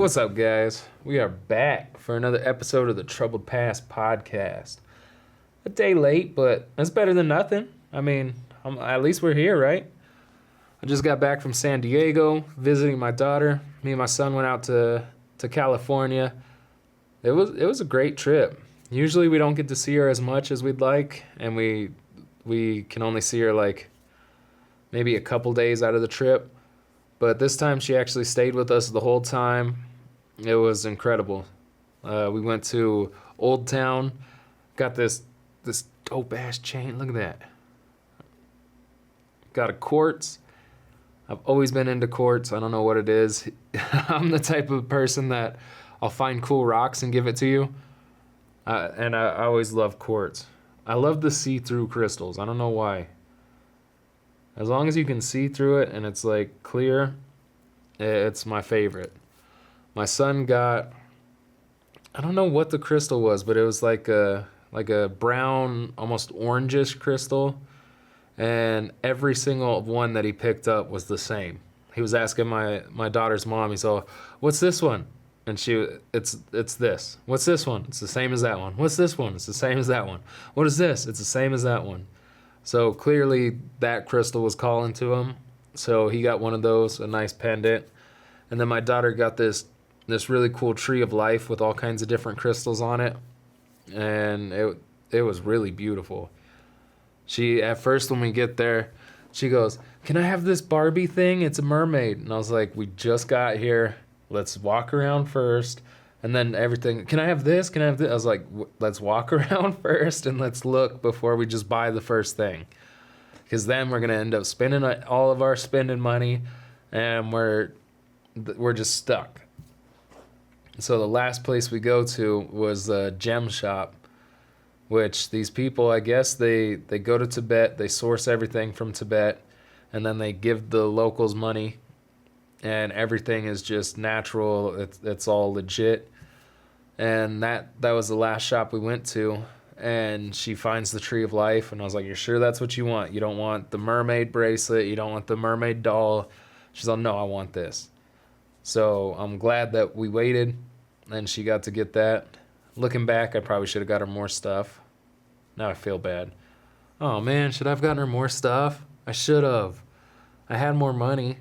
What's up, guys? We are back for another episode of the Troubled Past podcast. A day late, but that's better than nothing. I mean, at least we're here, right? I just got back from San Diego visiting my daughter. Me and my son went out to California. It was a great trip. Usually we don't get to see her as much as we'd like, and we can only see her like maybe a couple days out of the trip. But this time she actually stayed with us the whole time. It was incredible. We went to Old Town, got this dope ass chain. Look at that. Got a quartz. I've always been into quartz. I don't know what it is. I'm the type of person that I'll find cool rocks and give it to you. And I always love quartz. I love the see-through crystals. I don't know why. As long as you can see through it and it's like clear, it's my favorite. My son got, I don't know what the crystal was, but it was like a brown, almost orangish crystal. And every single one that he picked up was the same. He was asking my daughter's mom, he's all, "What's this one?" And it's this. "What's this one?" "It's the same as that one." "What's this one?" "It's the same as that one." "What is this?" "It's the same as that one." So clearly that crystal was calling to him. So he got one of those, a nice pendant. And then my daughter got this really cool tree of life with all kinds of different crystals on it. And it was really beautiful. She, at first when we get there, she goes, "Can I have this Barbie thing? It's a mermaid." And I was like, "We just got here. Let's walk around first." And then everything, "Can I have this? Can I have this?" I was like, "Let's walk around first and let's look before we just buy the first thing." Because then we're going to end up spending all of our spending money and we're just stuck. So the last place we go to was a gem shop, which these people, I guess, they go to Tibet, they source everything from Tibet, and then they give the locals money. And everything is just natural. It's all legit. And that was the last shop we went to. And she finds the Tree of Life. And I was like, "You're sure that's what you want? You don't want the mermaid bracelet? You don't want the mermaid doll?" She's like, "No, I want this." So I'm glad that we waited. And she got to get that. Looking back, I probably should have got her more stuff. Now I feel bad. Oh man, should I have gotten her more stuff? I should have. I had more money.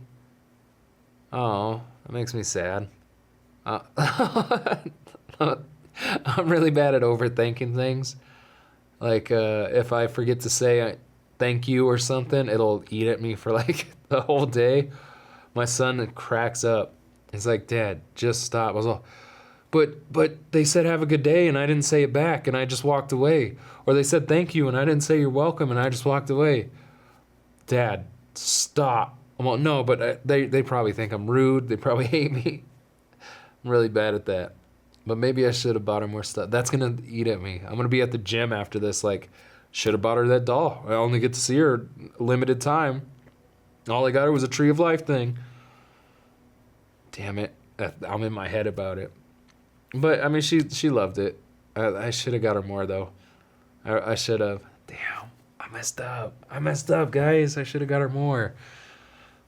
Oh, that makes me sad. I'm really bad at overthinking things. Like, if I forget to say thank you or something, it'll eat at me for like the whole day. My son cracks up. He's like, "Dad, just stop." I was all, but they said have a good day and I didn't say it back and I just walked away. Or they said thank you and I didn't say you're welcome and I just walked away. "Dad, stop." Well, no, but they probably think I'm rude. They probably hate me. I'm really bad at that. But maybe I should have bought her more stuff. That's going to eat at me. I'm going to be at the gym after this, like, should have bought her that doll. I only get to see her limited time. All I got her was a Tree of Life thing. Damn it. I'm in my head about it. But, I mean, she loved it. I should have got her more, though. I should have. Damn. I messed up, guys. I should have got her more.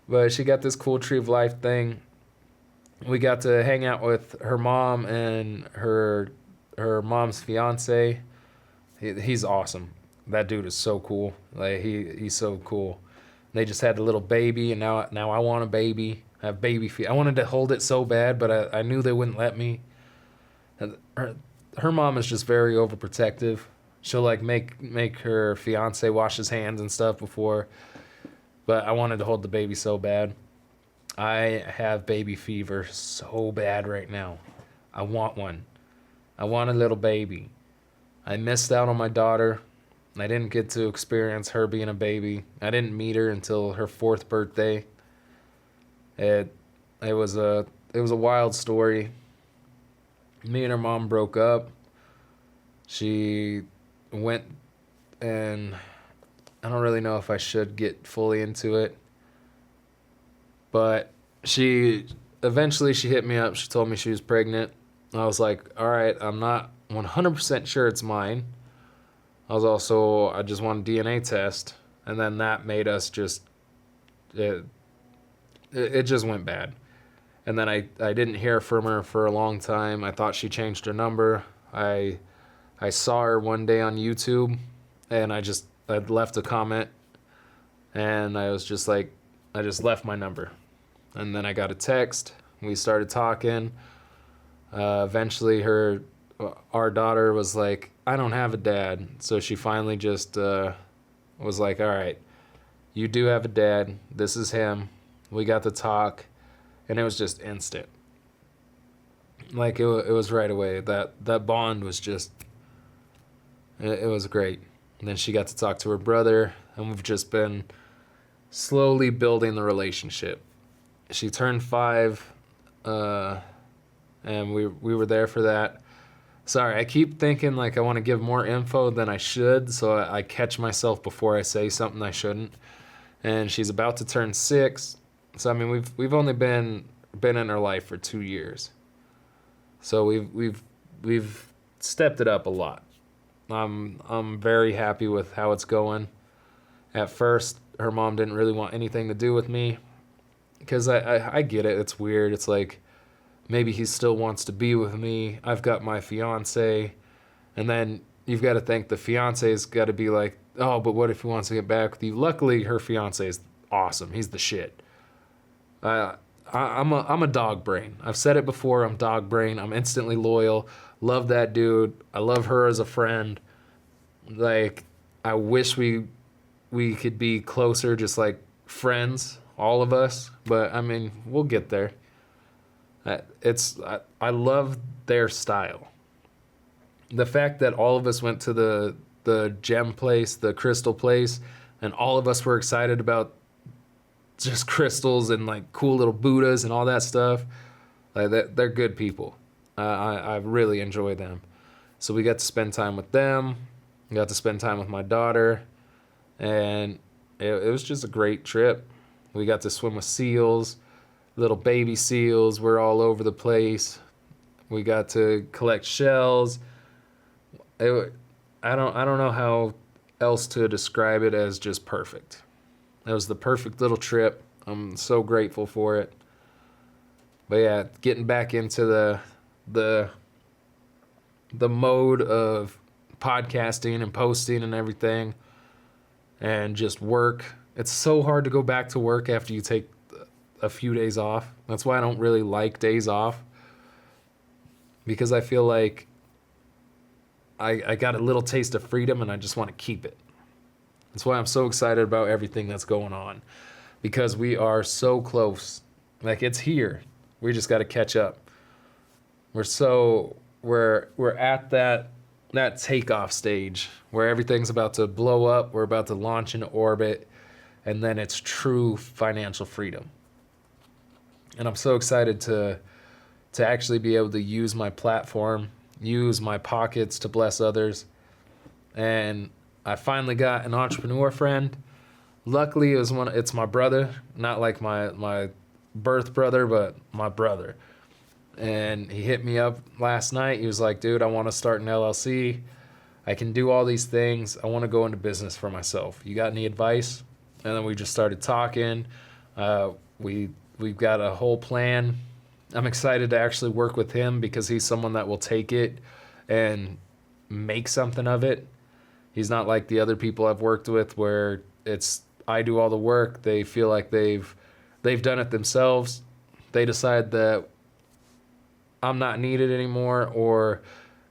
But she got this cool Tree of Life thing. We got to hang out with her mom and her mom's fiance. He's awesome. That dude is so cool. Like he's so cool. They just had a little baby, and now I want a baby. I have baby feet. I wanted to hold it so bad, but I knew they wouldn't let me. And her mom is just very overprotective. She'll like make her fiance wash his hands and stuff before. But I wanted to hold the baby so bad. I have baby fever so bad right now. I want one. I want a little baby. I missed out on my daughter. I didn't get to experience her being a baby. I didn't meet her until her 4th birthday. It was a wild story. Me and her mom broke up. She went, and I don't really know if I should get fully into it. But she hit me up. She told me she was pregnant. I was like, all right, I'm not 100% sure it's mine. I just want a DNA test. And then that made us just, it just went bad. And then I didn't hear from her for a long time. I thought she changed her number. I saw her one day on YouTube, and I'd left a comment, and I was just like, I just left my number. And then I got a text. We started talking. Eventually, our daughter was like, I don't have a dad. So she finally just was like, all right, you do have a dad. This is him. We got to talk, and it was just instant. Like, it was right away. That bond was just, it was great. And then she got to talk to her brother, and we've just been slowly building the relationship. She turned 5, and we were there for that. Sorry, I keep thinking like I want to give more info than I should, so I catch myself before I say something I shouldn't. And she's about to turn 6, so I mean we've only been in her life for 2 years, so we've stepped it up a lot. I'm very happy with how it's going. At first, her mom didn't really want anything to do with me, because I get it. It's weird. It's like, maybe he still wants to be with me. I've got my fiance. And then you've got to think the fiance's got to be like, oh, but what if he wants to get back with you? Luckily, her fiance is awesome. He's the shit. I'm a dog brain. I've said it before. I'm dog brain. I'm instantly loyal. Love that dude. I love her as a friend. Like, I wish we could be closer, just like friends, all of us. But I mean, we'll get there. I love their style. The fact that all of us went to the gem place, the crystal place, and all of us were excited about just crystals and like cool little Buddhas and all that stuff. Like, they're good people. I really enjoy them. So we got to spend time with them. We got to spend time with my daughter, and it was just a great trip. We got to swim with seals. Little baby seals were all over the place. We got to collect shells. I don't know how else to describe it as just perfect. It was the perfect little trip. I'm so grateful for it. But yeah, getting back into the mode of podcasting and posting and everything, and just work. It's so hard to go back to work after you take a few days off. That's why I don't really like days off, because I feel like I got a little taste of freedom and I just want to keep it. That's why I'm so excited about everything that's going on, because we are so close. Like, it's here. We just got to catch up. We're at that takeoff stage where everything's about to blow up. We're about to launch into orbit, and then it's true financial freedom. And I'm so excited to actually be able to use my platform, use my pockets to bless others. And I finally got an entrepreneur friend. Luckily, it's my brother, not like my birth brother, but my brother. And he hit me up last night. He was like, dude, I want to start an LLC. I can do all these things. I want to go into business for myself. You got any advice? And then we just started talking. We've got a whole plan. I'm excited to actually work with him, because he's someone that will take it and make something of it. He's not like the other people I've worked with where it's I do all the work. They feel like they've done it themselves. They decide that I'm not needed anymore, or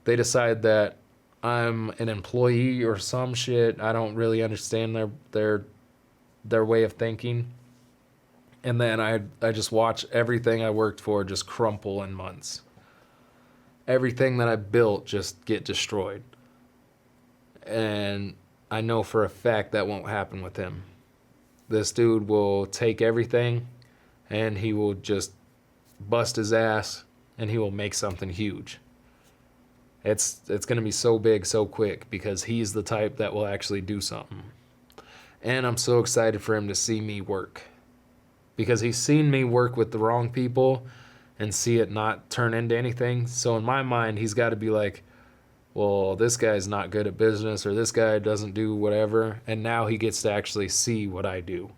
they decide that I'm an employee or some shit. I don't really understand their way of thinking. And then I just watch everything I worked for just crumple in months. Everything that I built just get destroyed. And I know for a fact that won't happen with him. This dude will take everything and he will just bust his ass and he will make something huge. It's going to be so big so quick, because he's the type that will actually do something. And I'm so excited for him to see me work, because he's seen me work with the wrong people and see it not turn into anything. So in my mind, he's got to be like, well, this guy's not good at business, or this guy doesn't do whatever. And now he gets to actually see what I do.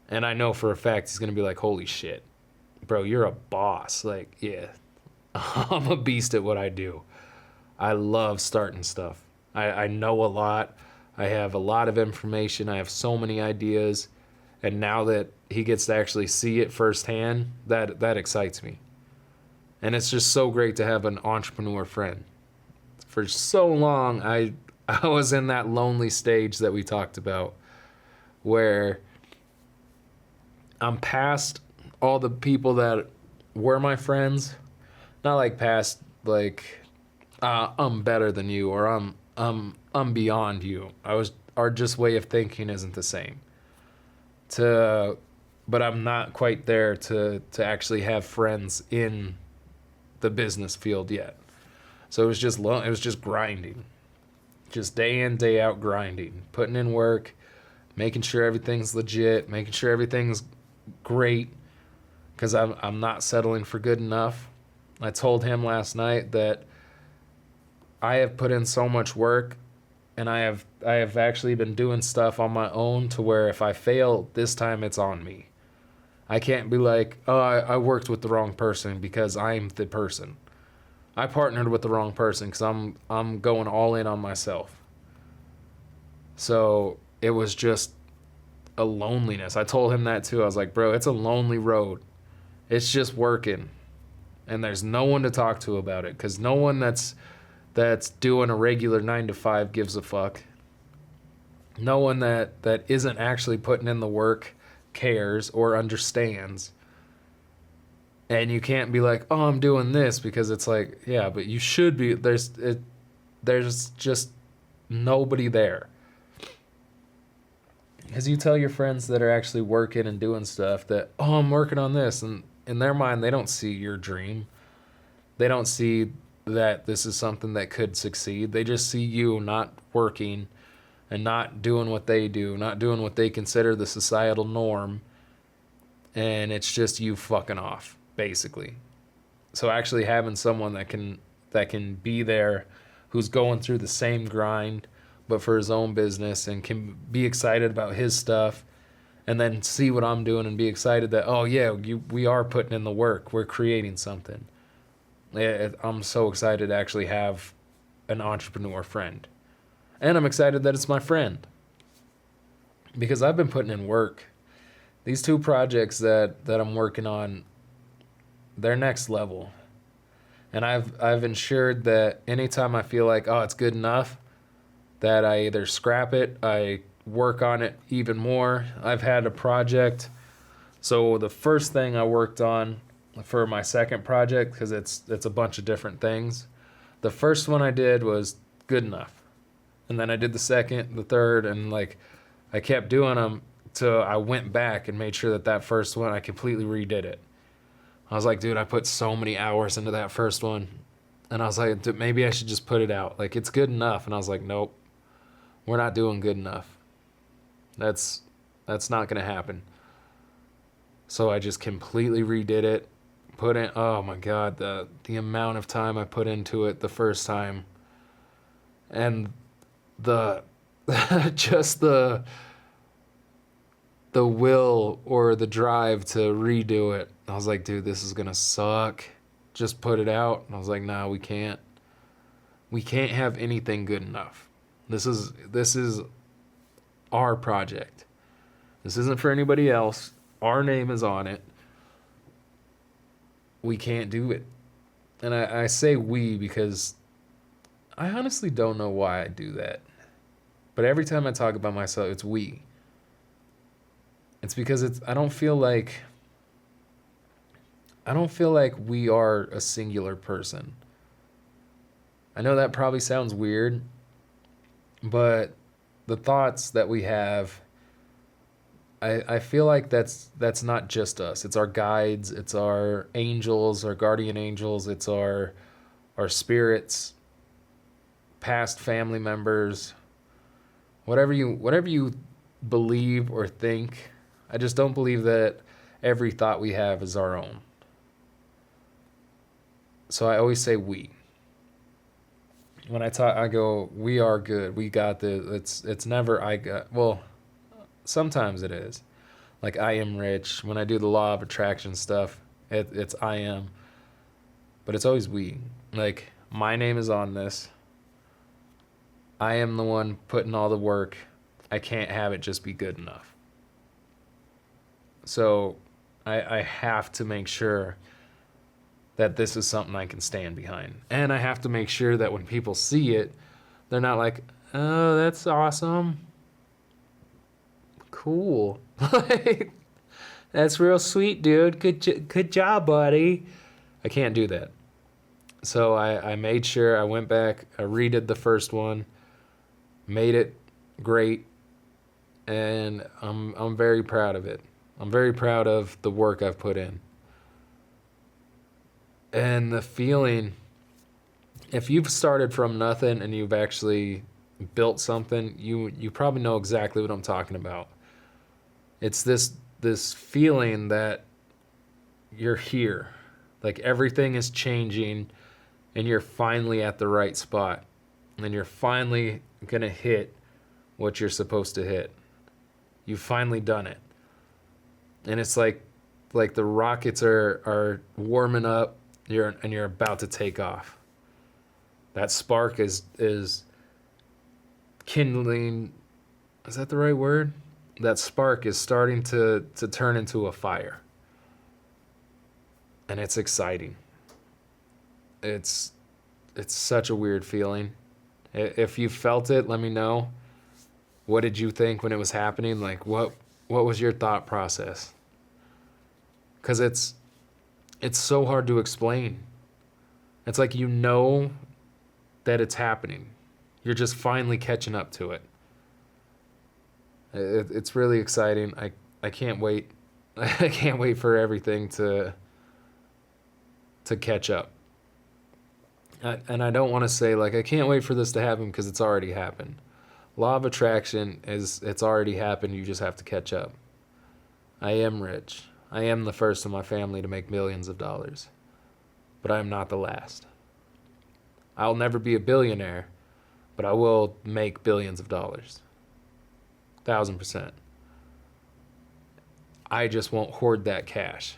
And I know for a fact he's going to be like, holy shit, bro, you're a boss. Like, yeah, I'm a beast at what I do. I love starting stuff. I know a lot. I have a lot of information. I have so many ideas. And now that he gets to actually see it firsthand, that excites me. And it's just so great to have an entrepreneur friend. For so long, I was in that lonely stage that we talked about, where I'm past all the people that were my friends. Not like past, like, I'm better than you, or I'm beyond you. Our just way of thinking isn't the same. But I'm not quite there to actually have friends in the business field yet. So it was just grinding, just day in, day out grinding, putting in work, making sure everything's legit, making sure everything's great, because I'm not settling for good enough. I told him last night that I have put in so much work, and I have actually been doing stuff on my own to where if I fail this time, it's on me. I can't be like, oh, I worked with the wrong person because I'm the person. I partnered with the wrong person because I'm going all in on myself. So it was just a loneliness. I told him that too. I was like, bro, it's a lonely road. It's just working. And there's no one to talk to about it, because no one that's doing a regular 9 to 5 gives a fuck. No one that isn't actually putting in the work cares or understands. And you can't be like, oh, I'm doing this, because it's like, yeah, but you should be. There's just nobody there. Because you tell your friends that are actually working and doing stuff that, oh, I'm working on this, and in their mind, they don't see your dream. They don't see that this is something that could succeed. They just see you not working and not doing what they do, not doing what they consider the societal norm, and it's just you fucking off, basically. So actually having someone that can be there, who's going through the same grind, but for his own business, and can be excited about his stuff, and then see what I'm doing and be excited that, oh yeah, we are putting in the work, we're creating something. I'm so excited to actually have an entrepreneur friend. And I'm excited that it's my friend, because I've been putting in work. These 2 projects that I'm working on, they're next level. And I've ensured that anytime I feel like, oh, it's good enough, that I either scrap it, I work on it even more. I've had a project. So the first thing I worked on for my second project, because it's a bunch of different things, the first one I did was good enough. And then I did the second, the third, and like I kept doing them till I went back and made sure that first one, I completely redid it. I was like, dude, I put so many hours into that first one. And I was like, dude, maybe I should just put it out. Like, it's good enough. And I was like, nope, we're not doing good enough. That's not going to happen. So I just completely redid it. Put in, oh my God, the amount of time I put into it the first time. And just the will or the drive to redo it. I was like, dude, this is gonna suck. Just put it out. And I was like, nah, we can't have anything good enough. This is our project. This isn't for anybody else. Our name is on it. We can't do it. And I say we because I honestly don't know why I do that. But every time I talk about myself, it's we. It's because I don't feel like we are a singular person. I know that probably sounds weird, but the thoughts that we have, I feel like that's not just us. It's our guides, it's our angels, our guardian angels, it's our spirits, past family members, whatever you believe or think. I just don't believe that every thought we have is our own. So I always say we. When I talk, I go, we are good. We got this. It's never I got. Well, sometimes it is. Like I am rich. When I do the law of attraction stuff, It's I am. But it's always we. Like, my name is on this. I am the one putting all the work. I can't have it just be good enough. So I have to make sure that this is something I can stand behind. And I have to make sure that when people see it, they're not like, oh, that's awesome. Cool. Like, that's real sweet, dude. Good job, buddy. I can't do that. So I made sure I went back, I redid the first one, made it great, and I'm very proud of it. I'm very proud of the work I've put in. And the feeling, if you've started from nothing and you've actually built something, you probably know exactly what I'm talking about. It's this feeling that you're here. Like everything is changing and you're finally at the right spot. And you're finally going to hit what you're supposed to hit. You've finally done it. And it's like the rockets are warming up, you're about to take off. That spark is kindling. Is that the right word? That spark is starting to turn into a fire. And it's exciting. It's such a weird feeling. If you felt it, let me know. What did you think when it was happening? Like, what was your thought process? Because it's so hard to explain. It's like you know that it's happening. You're just finally catching up to it. It's really exciting. I can't wait. I can't wait for everything to catch up. And I don't want to say, like, I can't wait for this to happen because it's already happened. Law of attraction it's already happened. You just have to catch up. I am rich. I am the first in my family to make millions of dollars. But I am not the last. I'll never be a billionaire, but I will make billions of dollars. 1,000%. I just won't hoard that cash.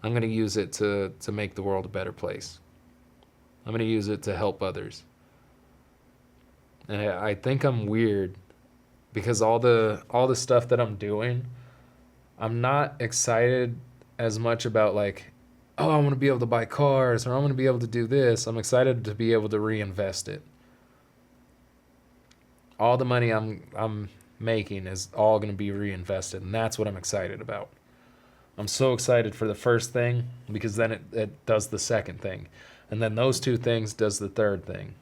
I'm going to use it to make the world a better place. I'm going to use it to help others. And I think I'm weird because all the stuff that I'm doing, I'm not excited as much about like, oh, I want to be able to buy cars or I want to be able to do this. I'm excited to be able to reinvest it. All the money I'm making is all going to be reinvested, and that's what I'm excited about. I'm so excited for the first thing because then it does the second thing. And then those two things does the third thing.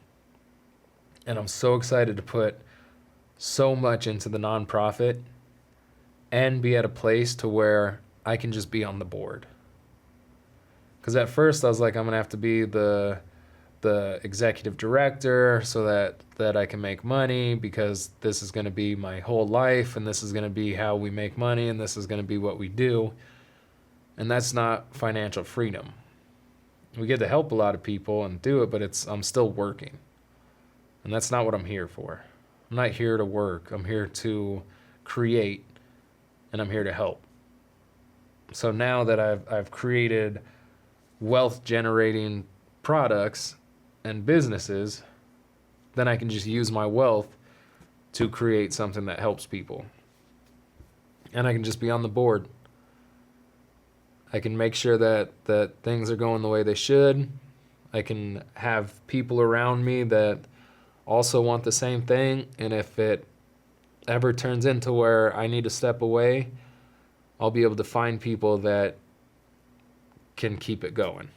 And I'm so excited to put so much into the nonprofit and be at a place to where I can just be on the board. Because at first I was like, I'm going to have to be the executive director so that I can make money because this is going to be my whole life and this is going to be how we make money and this is going to be what we do. And that's not financial freedom. We get to help a lot of people and do it, but I'm still working. And that's not what I'm here for. I'm not here to work. I'm here to create, and I'm here to help. So now that I've created wealth-generating products and businesses, then I can just use my wealth to create something that helps people. And I can just be on the board. I can make sure that things are going the way they should. I can have people around me that also want the same thing. And if it ever turns into where I need to step away, I'll be able to find people that can keep it going.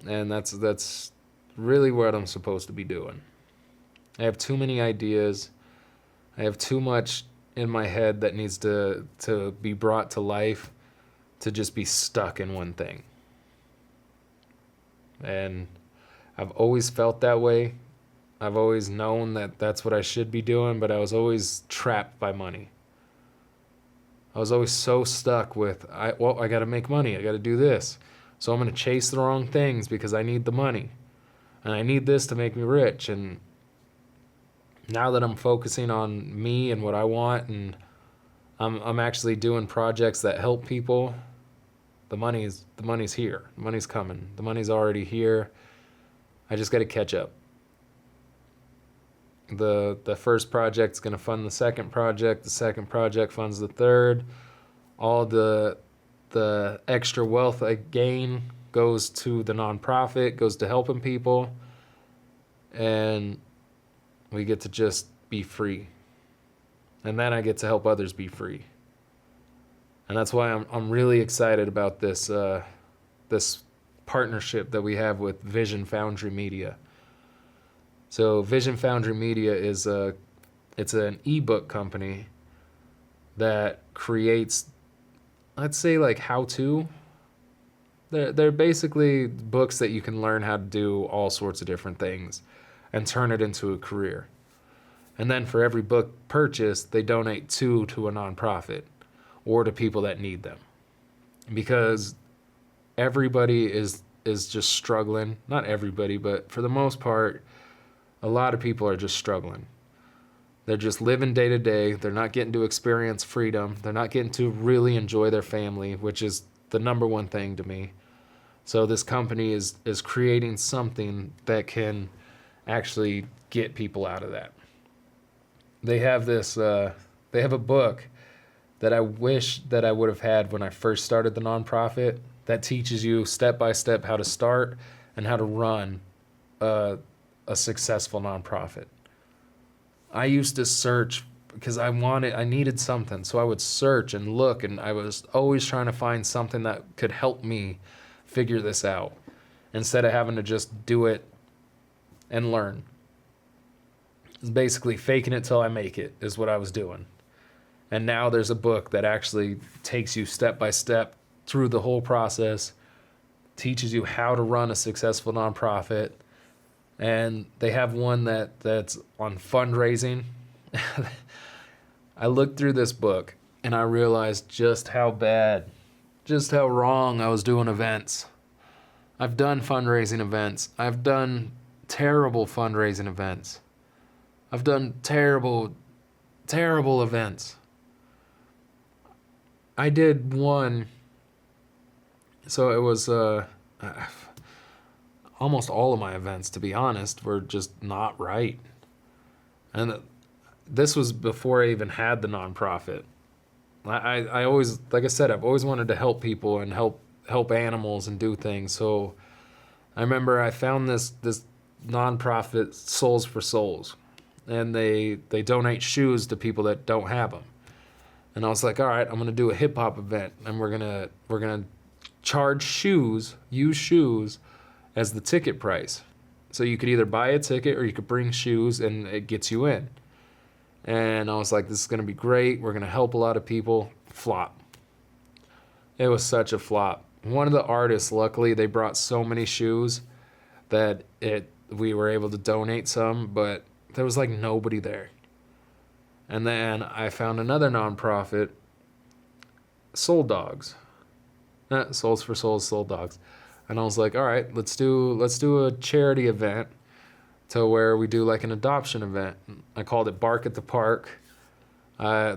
And that's really what I'm supposed to be doing. I have too many ideas. I have too much in my head that needs to be brought to life to just be stuck in one thing. And I've always felt that way. I've always known that that's what I should be doing, but I was always trapped by money. I was always so stuck with, I got to make money. I got to do this. So I'm going to chase the wrong things because I need the money. And I need this to make me rich. And now that I'm focusing on me and what I want, and I'm actually doing projects that help people. The money's here. The money's coming. The money's already here. I just got to catch up. The first project's going to fund the second project. The second project funds the third. All the extra wealth I gain goes to the nonprofit, goes to helping people, and we get to just be free. And then I get to help others be free. And that's why I'm really excited about this this partnership that we have with Vision Foundry Media. So Vision Foundry Media is it's an ebook company that creates, let's say, like how-to. They're basically books that you can learn how to do all sorts of different things and turn it into a career. And then for every book purchased, they donate two to a nonprofit or to people that need them. Because everybody is just struggling. Not everybody, but for the most part, a lot of people are just struggling. They're just living day to day. They're not getting to experience freedom. They're not getting to really enjoy their family, which is the number one thing to me. So this company is creating something that can actually get people out of that. They have this, they have a book that I wish that I would have had when I first started the nonprofit that teaches you step by step how to start and how to run a successful nonprofit. I used to search because I needed something. So I would search and look, and I was always trying to find something that could help me figure this out instead of having to just do it and learn. It's basically faking it till I make it is what I was doing. And now there's a book that actually takes you step by step through the whole process, teaches you how to run a successful nonprofit. And they have one that's on fundraising. I looked through this book and I realized just how wrong I was doing events. I've done fundraising events. I've done terrible fundraising events. I've done terrible events. I did one, so it was almost all of my events, to be honest, were just not right. And this was before I even had the nonprofit. I always, like I said, I've always wanted to help people and help animals and do things. So I remember I found this nonprofit, Souls for Souls, and they donate shoes to people that don't have them. And I was like, all right, I'm gonna do a hip hop event, and we're gonna charge shoes, use shoes as the ticket price. So you could either buy a ticket or you could bring shoes and it gets you in. And I was like, this is going to be great. We're going to help a lot of people. Flop. It was such a flop. One of the artists, luckily, they brought so many shoes that we were able to donate some, but there was like nobody there. And then I found another nonprofit, Soul Dogs. Souls for Souls, Soul Dogs. And I was like, all right, let's do a charity event to where we do like an adoption event. I called it Bark at the Park. I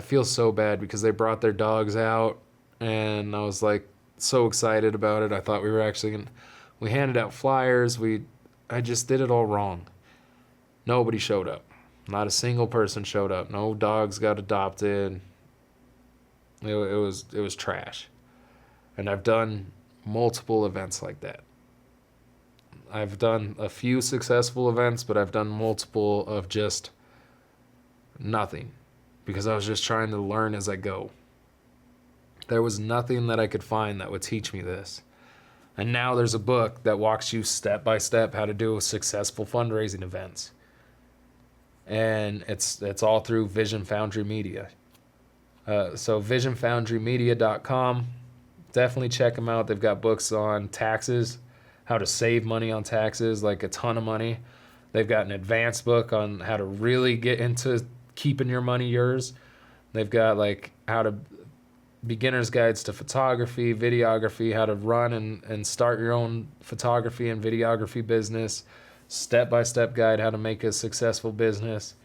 feel so bad because they brought their dogs out, and I was like so excited about it. I thought we were actually we handed out flyers. I just did it all wrong. Nobody showed up. Not a single person showed up. No dogs got adopted. It was trash. And I've done multiple events like that. I've done a few successful events, but I've done multiple of just nothing because I was just trying to learn as I go. There was nothing that I could find that would teach me this. And now there's a book that walks you step by step how to do successful fundraising events. And it's all through Vision Foundry Media. So visionfoundrymedia.com. Definitely check them out. They've got books on taxes, how to save money on taxes, like a ton of money. They've got an advanced book on how to really get into keeping your money yours. They've got like beginner's guides to photography, videography, how to run and start your own photography and videography business, step-by-step guide how to make a successful business.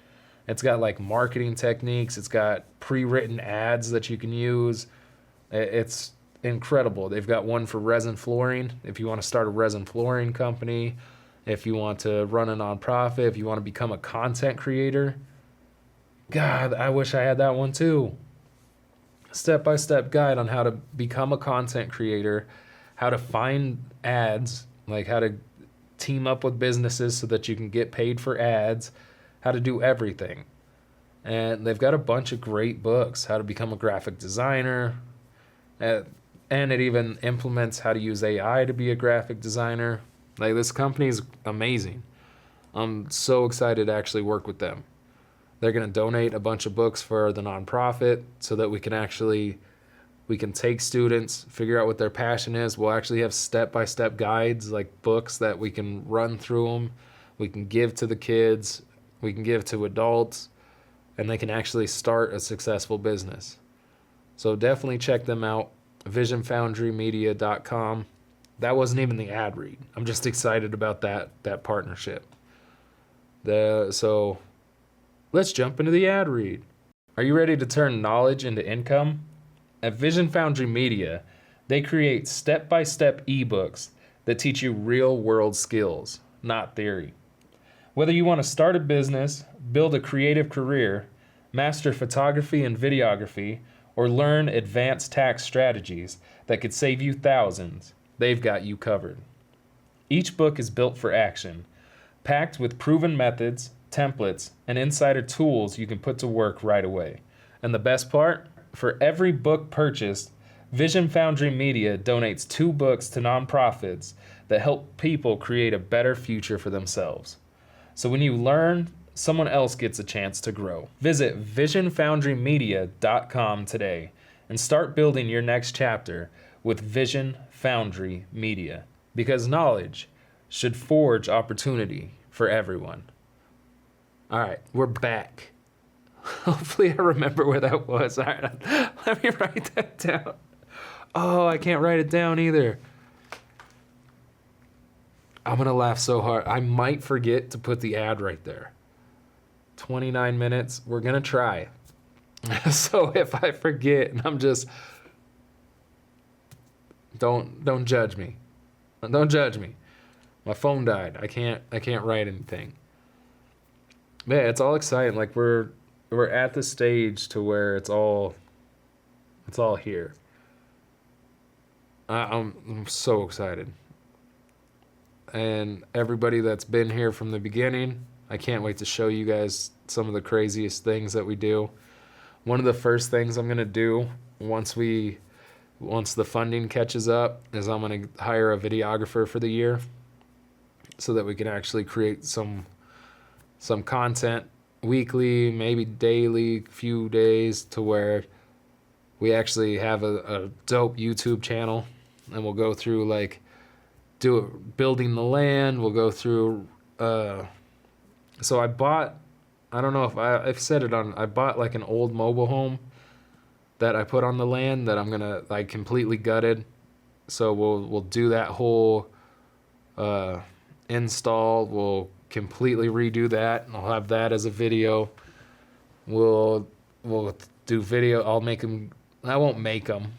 It's got like marketing techniques. It's got pre-written ads that you can use. It's incredible. They've got one for resin flooring. If you want to start a resin flooring company, if you want to run a nonprofit, if you want to become a content creator. God, I wish I had that one too. Step-by-step guide on how to become a content creator, how to find ads, like how to team up with businesses so that you can get paid for ads, how to do everything. And they've got a bunch of great books, how to become a graphic designer, and it even implements how to use AI to be a graphic designer. Like, this company is amazing. I'm so excited to actually work with them. They're going to donate a bunch of books for the nonprofit so that we can take students, figure out what their passion is. We'll actually have step-by-step guides, like books that we can run through them. We can give to the kids. We can give to adults. And they can actually start a successful business. So definitely check them out, visionfoundrymedia.com. That wasn't even the ad read. I'm just excited about that partnership. So let's jump into the ad read. Are you ready to turn knowledge into income? At Vision Foundry Media, they create step-by-step ebooks that teach you real-world skills, not theory. Whether you want to start a business, build a creative career, master photography and videography, or learn advanced tax strategies that could save you thousands, they've got you covered. Each book is built for action, packed with proven methods, templates, and insider tools you can put to work right away. And the best part? For every book purchased, Vision Foundry Media donates 2 books to nonprofits that help people create a better future for themselves. So when you learn, someone else gets a chance to grow. Visit visionfoundrymedia.com today and start building your next chapter with Vision Foundry Media, because knowledge should forge opportunity for everyone. All right, we're back. Hopefully I remember where that was. All right, let me write that down. Oh, I can't write it down either. I'm going to laugh so hard. I might forget to put the ad right there. 29 minutes. We're going to try. So if I forget and I'm just... Don't judge me. Don't judge me. My phone died. I can't write anything. Yeah, it's all exciting. Like, we're at the stage to where it's all here. I'm so excited. And everybody that's been here from the beginning, I can't wait to show you guys some of the craziest things that we do. One of the first things I'm going to do once the funding catches up is I'm going to hire a videographer for the year so that we can actually create some content weekly, maybe daily, few days, to where we actually have a dope YouTube channel, and we'll go through building the land. We'll go through, so I bought, I don't know if I've said it on, I bought like an old mobile home that I put on the land that I'm gonna completely gutted. So we'll do that whole install. We'll completely redo that, and I'll have that as a video. We'll do video. I'll make them. I won't make them,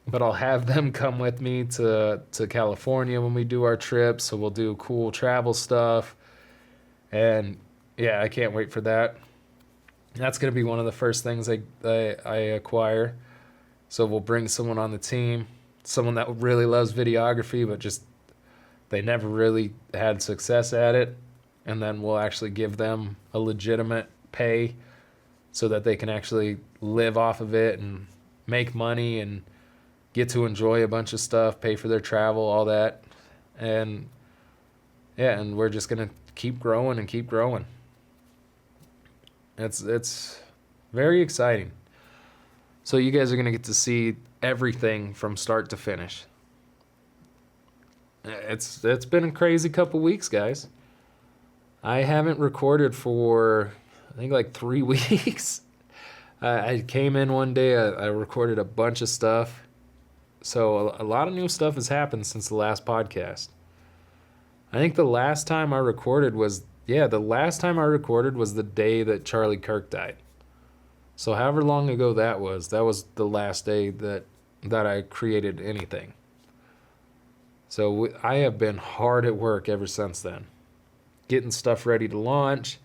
but I'll have them come with me to California when we do our trip. So we'll do cool travel stuff, and yeah, I can't wait for that. That's gonna be one of the first things I acquire. So we'll bring someone on the team, someone that really loves videography, but just they never really had success at it. And then we'll actually give them a legitimate pay so that they can actually live off of it and make money and get to enjoy a bunch of stuff, pay for their travel, all that. And yeah, and we're just going to keep growing and keep growing. It's very exciting. So you guys are going to get to see everything from start to finish. It's been a crazy couple weeks, guys. I haven't recorded for, I think, 3 weeks. I came in one day, I recorded a bunch of stuff. So a lot of new stuff has happened since the last podcast. I think the last time I recorded was Yeah, the last time I recorded was the day that Charlie Kirk died. So however long ago that was the last day that I created anything. So I have been hard at work ever since then. Getting stuff ready to launch,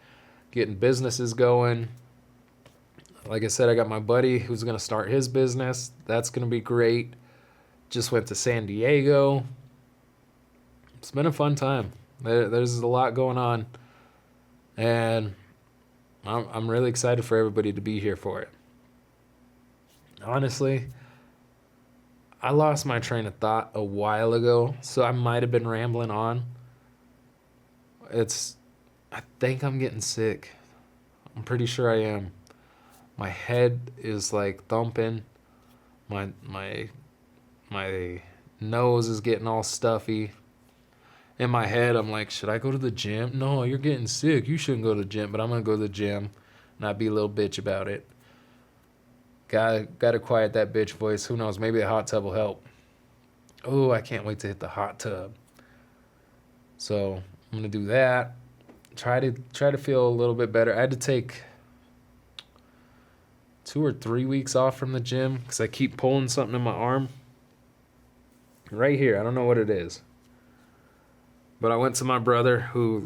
getting businesses going. Like I said, I got my buddy who's going to start his business. That's going to be great. Just went to San Diego. It's been a fun time. There's a lot going on. And I'm really excited for everybody to be here for it. Honestly, I lost my train of thought a while ago, so I might have been rambling on. I think I'm getting sick. I'm pretty sure I am. My head is like thumping. My nose is getting all stuffy. In my head, I'm like, should I go to the gym? No, you're getting sick. You shouldn't go to the gym, but I'm going to go to the gym, not be a little bitch about it. Gotta quiet that bitch voice. Who knows? Maybe a hot tub will help. Oh, I can't wait to hit the hot tub. So I'm going to do that. Try to feel a little bit better. I had to take 2 or 3 weeks off from the gym because I keep pulling something in my arm. Right here. I don't know what it is. But I went to my brother who,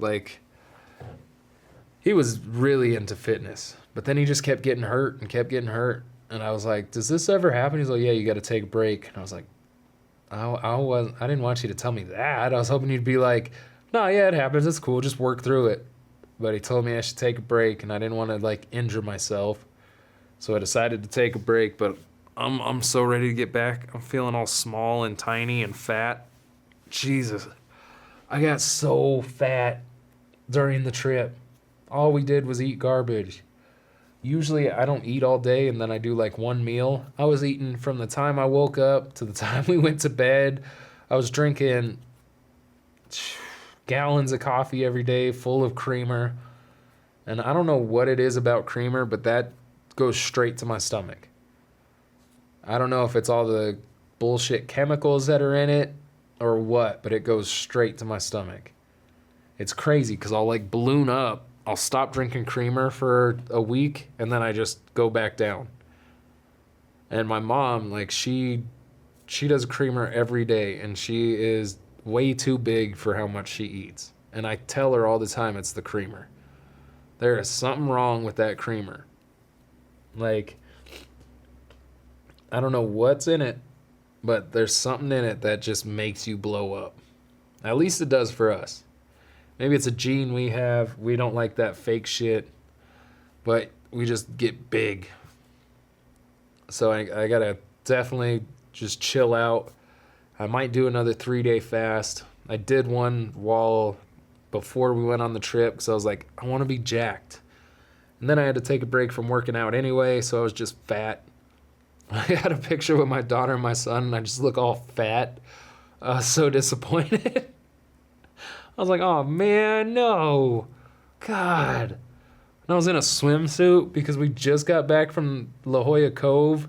he was really into fitness. But then he just kept getting hurt. And I was like, does this ever happen? He's like, yeah, you got to take a break. And I was like, I didn't want you to tell me that. I was hoping you'd be like, no, yeah, it happens. It's cool. Just work through it. But he told me I should take a break, and I didn't want to, injure myself. So I decided to take a break, but I'm so ready to get back. I'm feeling all small and tiny and fat. Jesus. I got so fat during the trip. All we did was eat garbage. Usually I don't eat all day and then I do one meal. I was eating from the time I woke up to the time we went to bed. I was drinking gallons of coffee every day full of creamer. And I don't know what it is about creamer, but that goes straight to my stomach. I don't know if it's all the bullshit chemicals that are in it or what, but it goes straight to my stomach. It's crazy because I'll balloon up. I'll stop drinking creamer for a week and then I just go back down. And my mom, she does creamer every day and she is way too big for how much she eats. And I tell her all the time it's the creamer. There is something wrong with that creamer. I don't know what's in it, but there's something in it that just makes you blow up. At least it does for us. Maybe it's a gene we have. We don't like that fake shit, but we just get big. So I gotta definitely just chill out. I might do another 3-day fast. I did one before we went on the trip because I was like, I want to be jacked. And then I had to take a break from working out anyway, so I was just fat. I had a picture with my daughter and my son, and I just look all fat. I was so disappointed. I was like, oh, man, no. God. And I was in a swimsuit because we just got back from La Jolla Cove.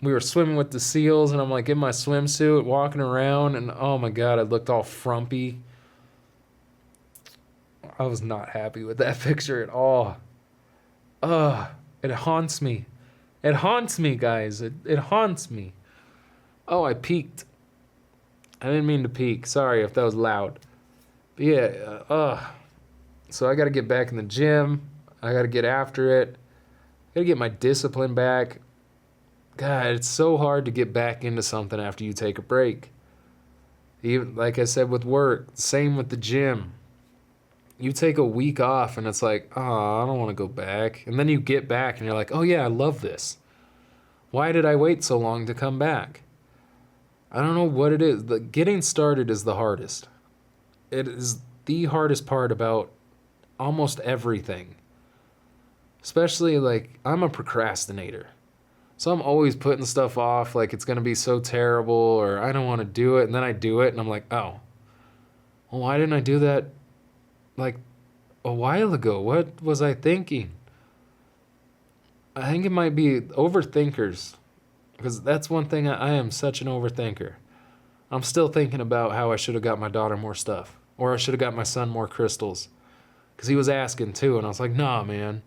We were swimming with the seals, and I'm in my swimsuit, walking around, and oh, my God, I looked all frumpy. I was not happy with that picture at all. It haunts me. It haunts me, guys. It haunts me. Oh, I peeked. I didn't mean to peek. Sorry if that was loud. But yeah, so I got to get back in the gym. I got to get after it. I got to get my discipline back. God, it's so hard to get back into something after you take a break. Even like I said with work, same with the gym. You take a week off and it's like, oh, I don't want to go back. And then you get back and you're like, oh yeah, I love this. Why did I wait so long to come back? I don't know what it is. Getting started is the hardest. It is the hardest part about almost everything. Especially I'm a procrastinator. So I'm always putting stuff off it's going to be so terrible or I don't want to do it. And then I do it and I'm like, oh, well, why didn't I do that a while ago? What was I thinking? I think it might be overthinkers, because that's one thing. I am such an overthinker. I'm still thinking about how I should have got my daughter more stuff, or I should have got my son more crystals. Because he was asking too, and I was like, nah, man.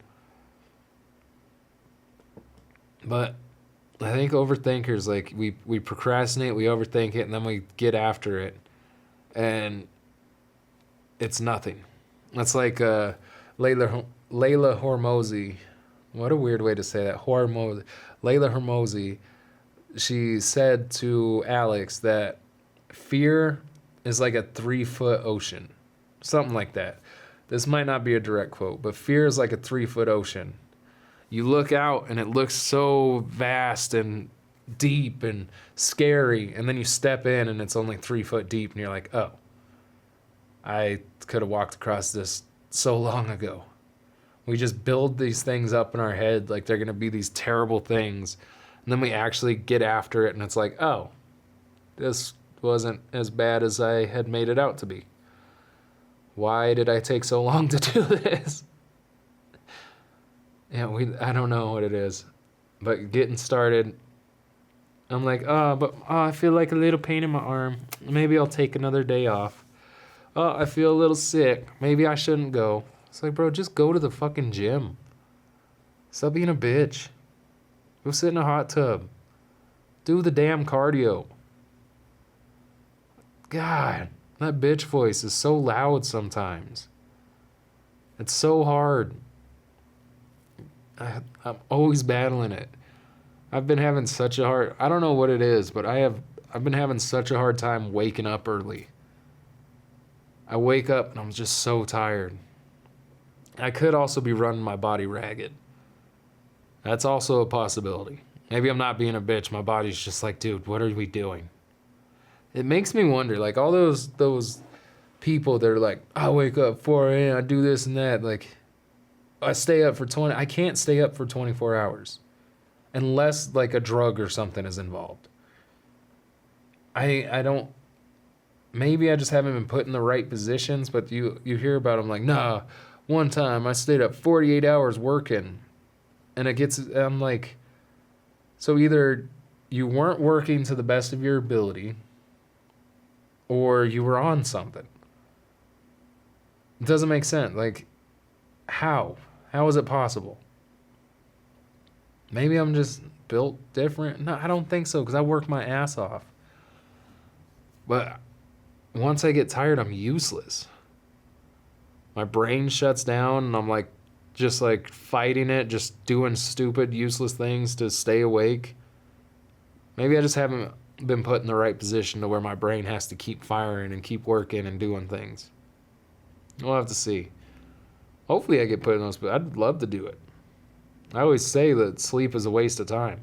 But I think overthinkers, like, we procrastinate, we overthink it, and then we get after it. And it's nothing. That's like Layla Hormozi. What a weird way to say that. Layla Hormozi. She said to Alex that fear is like a 3-foot ocean. Something like that. This might not be a direct quote, but fear is like a 3-foot ocean. You look out and it looks so vast and deep and scary, and then you step in and it's only 3 foot deep, and you're like, oh, I could have walked across this so long ago. We just build these things up in our head like they're going to be these terrible things, and then we actually get after it, and it's like, oh, this wasn't as bad as I had made it out to be. Why did I take so long to do this? Yeah, I don't know what it is, but getting started, I'm like, I feel like a little pain in my arm. Maybe I'll take another day off. Oh, I feel a little sick. Maybe I shouldn't go. It's like, bro, just go to the fucking gym. Stop being a bitch. Go sit in a hot tub. Do the damn cardio. God, that bitch voice is so loud sometimes. It's so hard. I'm always battling it. I've been having such a hard... I don't know what it is, but I've been having such a hard time waking up early. I wake up and I'm just so tired. I could also be running my body ragged. That's also a possibility. Maybe I'm not being a bitch. My body's just like, dude, what are we doing? It makes me wonder, like, all those people that are like, I wake up 4 a.m., I do this and that, like... I stay up for I can't stay up for 24 hours unless like a drug or something is involved. I don't, maybe I just haven't been put in the right positions, but you hear about them like, nah, one time I stayed up 48 hours working, and I'm like, so either you weren't working to the best of your ability or you were on something. It doesn't make sense. Like, how? How is it possible? Maybe I'm just built different. No, I don't think so, because I work my ass off. But once I get tired, I'm useless. My brain shuts down, and I'm like, just like fighting it, just doing stupid, useless things to stay awake. Maybe I just haven't been put in the right position to where my brain has to keep firing and keep working and doing things. We'll have to see. Hopefully I get put in those, but I'd love to do it. I always say that sleep is a waste of time.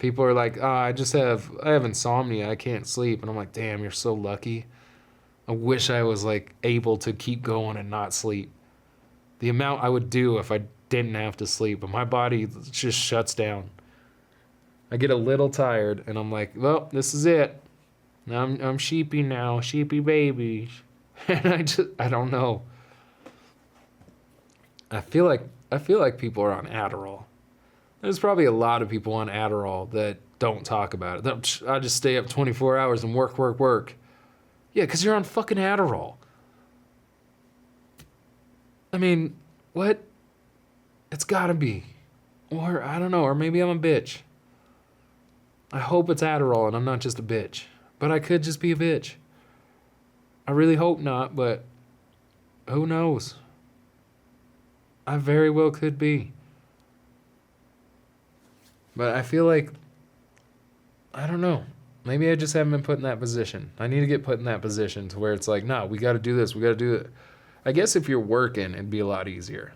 People are like, I have insomnia, I can't sleep. And I'm like, damn, you're so lucky. I wish I was like able to keep going and not sleep. The amount I would do if I didn't have to sleep, but my body just shuts down. I get a little tired and I'm like, well, this is it. I'm sheepy now, sheepy baby. And I don't know. I feel like people are on Adderall. There's probably a lot of people on Adderall that don't talk about it. I just stay up 24 hours and work. Yeah, because you're on fucking Adderall. I mean, what? It's gotta be. Or, I don't know, or maybe I'm a bitch. I hope it's Adderall and I'm not just a bitch. But I could just be a bitch. I really hope not, but who knows? I very well could be. But I feel like, I don't know. Maybe I just haven't been put in that position. I need to get put in that position to where it's like, no, we got to do this. We got to do it. I guess if you're working, it'd be a lot easier.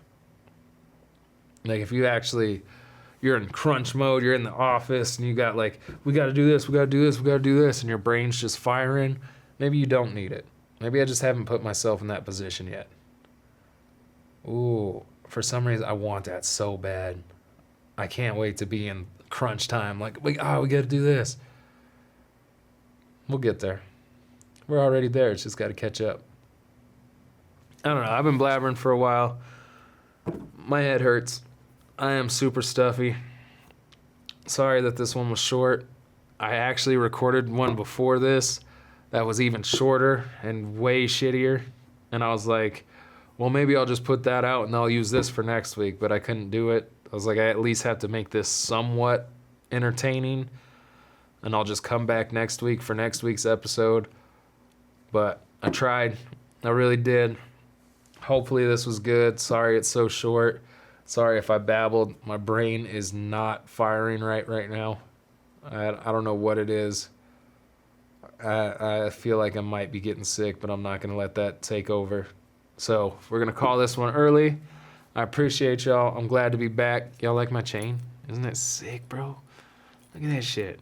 Like if you're in crunch mode, you're in the office, and you got like, we got to do this, we got to do this, we got to do this, and your brain's just firing. Maybe you don't need it. Maybe I just haven't put myself in that position yet. Ooh, for some reason, I want that so bad. I can't wait to be in crunch time. Like, we got to do this. We'll get there. We're already there. It's just got to catch up. I don't know. I've been blabbering for a while. My head hurts. I am super stuffy. Sorry that this one was short. I actually recorded one before this that was even shorter and way shittier. And I was like, well, maybe I'll just put that out and I'll use this for next week, but I couldn't do it. I was like, I at least have to make this somewhat entertaining, and I'll just come back next week for next week's episode. But I tried. I really did. Hopefully this was good. Sorry it's so short. Sorry if I babbled. My brain is not firing right now. I don't know what it is. I feel like I might be getting sick, but I'm not going to let that take over. So we're going to call this one early. I appreciate y'all. I'm glad to be back. Y'all like my chain? Isn't that sick, bro? Look at that shit.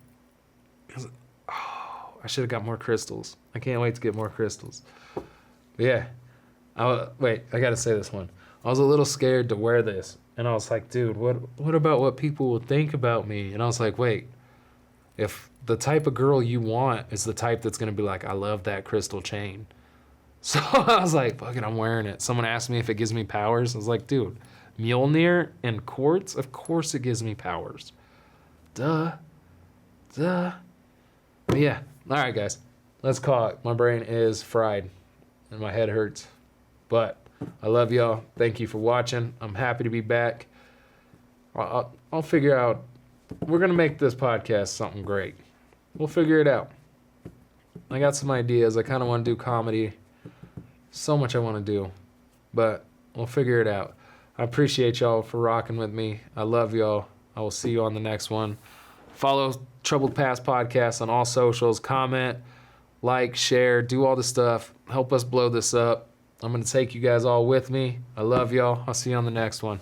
Oh, I should have got more crystals. I can't wait to get more crystals. But yeah. Wait, I got to say this one. I was a little scared to wear this. And I was like, dude, what about what people will think about me? And I was like, wait. If the type of girl you want is the type that's going to be like, I love that crystal chain. So I was like, fuck it, I'm wearing it. Someone asked me if it gives me powers. I was like, dude, Mjolnir and quartz? Of course it gives me powers. Duh. But yeah. All right, guys. Let's call it. My brain is fried and my head hurts. But I love y'all. Thank you for watching. I'm happy to be back. I'll figure out. We're going to make this podcast something great. We'll figure it out. I got some ideas. I kind of want to do comedy. So much I want to do. But we'll figure it out. I appreciate y'all for rocking with me. I love y'all. I will see you on the next one. Follow Troubled Past Podcast on all socials. Comment, like, share, do all the stuff. Help us blow this up. I'm going to take you guys all with me. I love y'all. I'll see you on the next one.